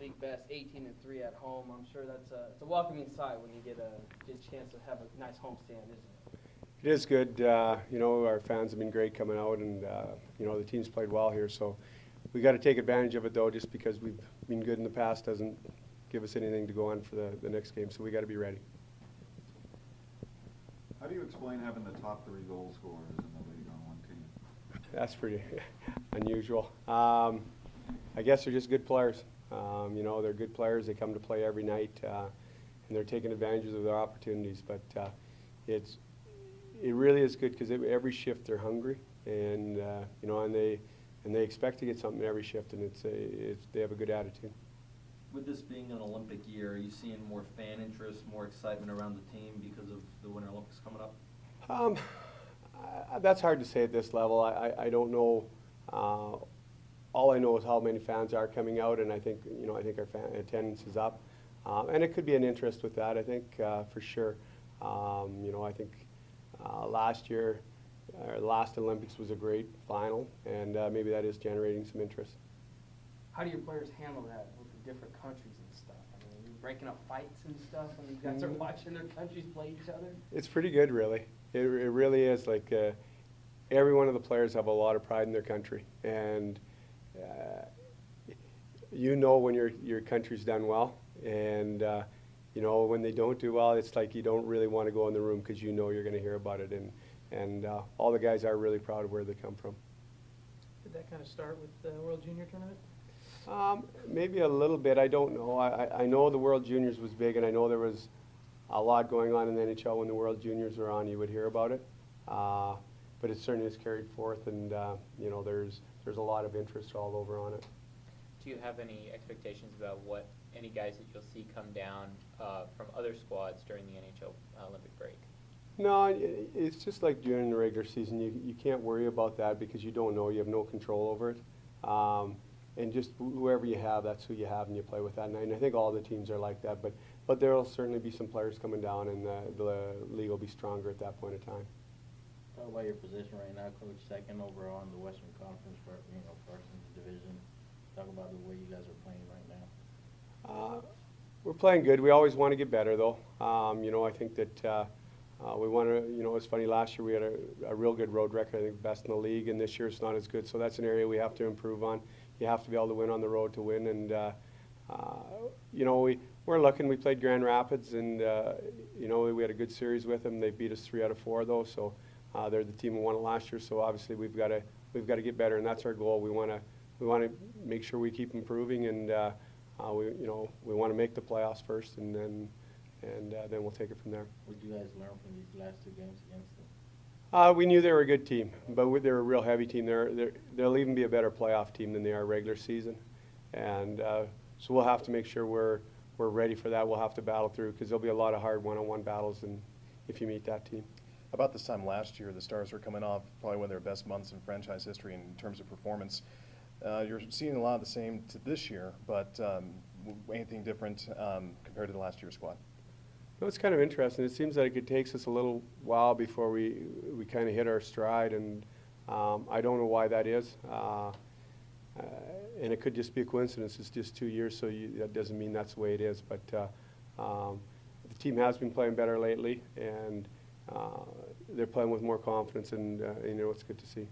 league best, 18-3 at home. I'm sure it's a welcoming sight when you get a chance to have a nice homestand, isn't it? It is good. You know, our fans have been great coming out, and you know, the team's played well here. So we got to take advantage of it, though. Just because we've been good in the past doesn't give us anything to go on for the next game. So we got to be ready. How do you explain having the top 3 goal scorers in the league on one team? That's pretty unusual. I guess they're just good players. You know, they're good players. They come to play every night, and they're taking advantage of their opportunities. But it really is good because every shift they're hungry, and you know, and they expect to get something every shift, and they have a good attitude. With this being an Olympic year, are you seeing more fan interest, more excitement around the team because of the Winter Olympics coming up? That's hard to say at this level. I don't know. All I know is how many fans are coming out, and I think our fan attendance is up, and it could be an interest with that. I think for sure. You know, I think last year, last Olympics was a great final, and maybe that is generating some interest. How do your players handle that with the different countries and stuff? I mean, are you breaking up fights and stuff when you guys are watching their countries play each other? It's pretty good, really. It really is. Like every one of the players have a lot of pride in their country, and you know when your country's done well, and you know when they don't do well, it's like you don't really want to go in the room because you know you're going to hear about it, and all the guys are really proud of where they come from. Did that kind of start with the World Junior Tournament? Maybe a little bit. I don't know. I know the World Juniors was big, and I know there was a lot going on in the NHL when the World Juniors were on. You would hear about it, but it certainly is carried forth, and you know, there's a lot of interest all over on it. Do you have any expectations about what any guys that you'll see come down from other squads during the NHL Olympic break? No, it's just like during the regular season. You can't worry about that because you don't know. You have no control over it. And just whoever you have, that's who you have, and you play with that. And I think all the teams are like that. But there will certainly be some players coming down, and the league will be stronger at that point in time. Talk about your position right now, Coach. Second overall in the Western Conference for Parsons division. Talk about the way you guys are playing right now. We're playing good. We always want to get better, though. You know, I think that we want to. You know, it's funny. Last year we had a real good road record. I think best in the league, and this year it's not as good. So that's an area we have to improve on. You have to be able to win on the road to win, and you know, we're looking. We played Grand Rapids, and you know, we had a good series with them. They beat us 3 out of 4, though. So they're the team who won it last year. So obviously we've got to get better, and that's our goal. We want to make sure we keep improving, and we want to make the playoffs first, and then we'll take it from there. What did you guys learn from these last 2 games against them? We knew they were a good team, but they're a real heavy team. They'll even be a better playoff team than they are regular season, and so we'll have to make sure we're ready for that. We'll have to battle through because there'll be a lot of hard one-on-one battles, and if you meet that team. About this time last year, the Stars were coming off probably one of their best months in franchise history in terms of performance. You're seeing a lot of the same to this year, but anything different compared to the last year's squad? No, it's kind of interesting. It seems like it takes us a little while before we kind of hit our stride, and I don't know why that is. And it could just be a coincidence. It's just 2 years, so that doesn't mean that's the way it is. But the team has been playing better lately, and they're playing with more confidence, and you know, it's good to see.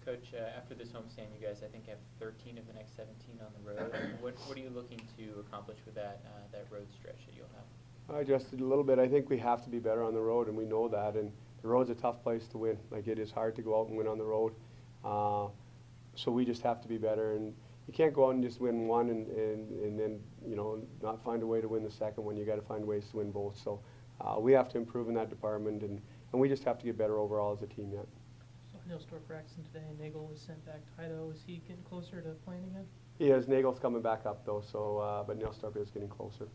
Coach, after this homestand, you guys I think have 13 of the next 17 on the road. What are you looking to accomplish with that road stretch that you'll have? I adjusted a little bit. I think we have to be better on the road, and we know that. And the road's a tough place to win. Like, it is hard to go out and win on the road. So we just have to be better. And you can't go out and just win one and then, you know, not find a way to win the second one. You got to find ways to win both. So we have to improve in that department, and we just have to get better overall as a team yet. So Nilstorf Braxton today, Nagel was sent back to Idaho. Is he getting closer to playing again? He is. Nagel's coming back up, though. So, but Nilstorf is getting closer.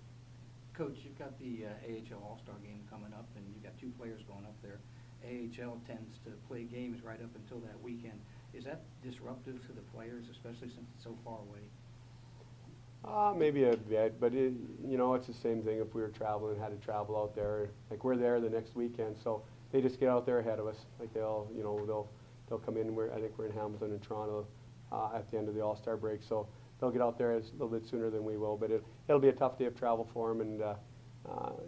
Coach, you've got the AHL All-Star Game coming up, and you've got 2 players going up there. AHL tends to play games right up until that weekend. Is that disruptive to the players, especially since it's so far away? Maybe a bit, but you know, it's the same thing if we were traveling and had to travel out there. Like, we're there the next weekend, so they just get out there ahead of us. Like, they'll come in. I think we're in Hamilton and Toronto at the end of the All-Star break, so they'll get out there a little bit sooner than we will. But it'll be a tough day of travel for them, and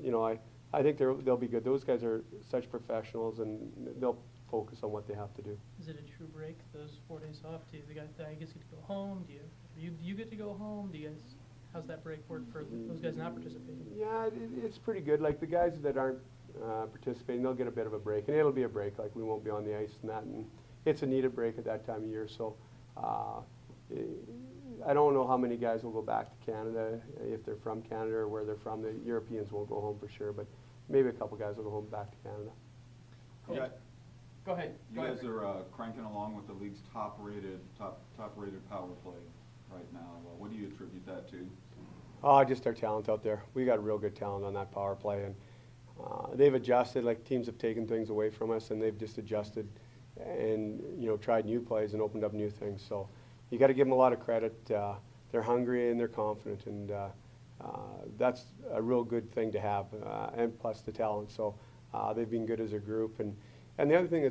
you know, I think they'll be good. Those guys are such professionals, and they'll focus on what they have to do. Is it a true break, those 4 days off? Do the guys get to go home? Do you get to go home? Do you guys, how's that break work for those guys not participating? Yeah, it's pretty good. Like the guys that aren't participating, they'll get a bit of a break, and it'll be a break. Like we won't be on the ice and that, and it's a needed break at that time of year. So I don't know how many guys will go back to Canada if they're from Canada or where they're from. The Europeans won't go home for sure, but maybe a couple guys will go home back to Canada. You guys- Go ahead. You guys are cranking along with the league's top-rated power play right now. What do you attribute that to? Just our talent out there. We got real good talent on that power play, and they've adjusted. Like teams have taken things away from us, and they've just adjusted and tried new plays and opened up new things. So you got to give them a lot of credit. They're hungry and they're confident, and that's a real good thing to have. And plus the talent. So they've been good as a group. And the other thing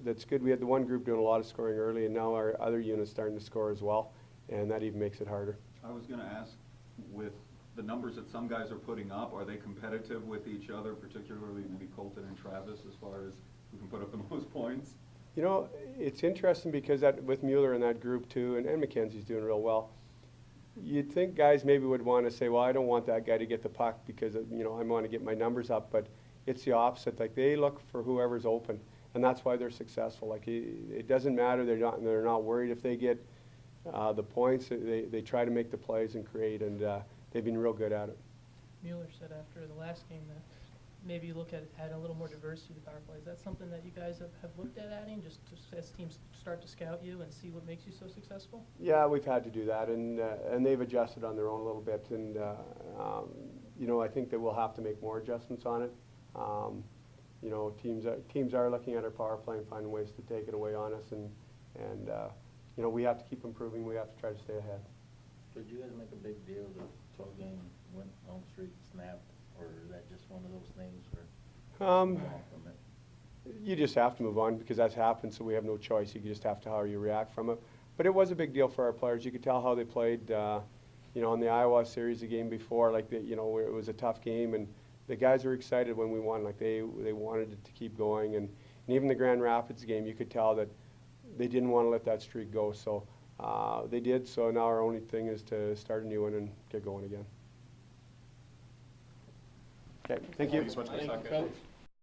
that's good, we had the one group doing a lot of scoring early, and now our other unit's starting to score as well, and that even makes it harder. I was going to ask, with the numbers that some guys are putting up, are they competitive with each other, particularly maybe Colton and Travis, as far as who can put up the most points? You know, it's interesting because with Mueller and that group too, and Mackenzie's doing real well, you'd think guys maybe would want to say, well, I don't want that guy to get the puck because, I want to get my numbers up, but it's the opposite. Like they look for whoever's open, and that's why they're successful. Like it doesn't matter. They're not worried if they get the points. They try to make the plays and create, and they've been real good at it. Mueller said after the last game that maybe you look at adding a little more diversity to the power play. Is that something that you guys have looked at adding, just as teams start to scout you and see what makes you so successful? Yeah, we've had to do that, and they've adjusted on their own a little bit, and I think that we'll have to make more adjustments on it. Teams are looking at our power play and finding ways to take it away on us, and we have to keep improving. We have to try to stay ahead. Did you guys make a big deal the 12-game win home streak snapped, or is that just one of those things? Or move on from it? You just have to move on because that's happened, so we have no choice. You just have to how you react from it. But it was a big deal for our players. You could tell how they played. In the Iowa series, the game before, where it was a tough game, and the guys were excited when we won. Like they wanted it to keep going, and even the Grand Rapids game, you could tell that they didn't want to let that streak go. So they did. So now our only thing is to start a new one and get going again. Okay, thank you. Thanks so much, Coach.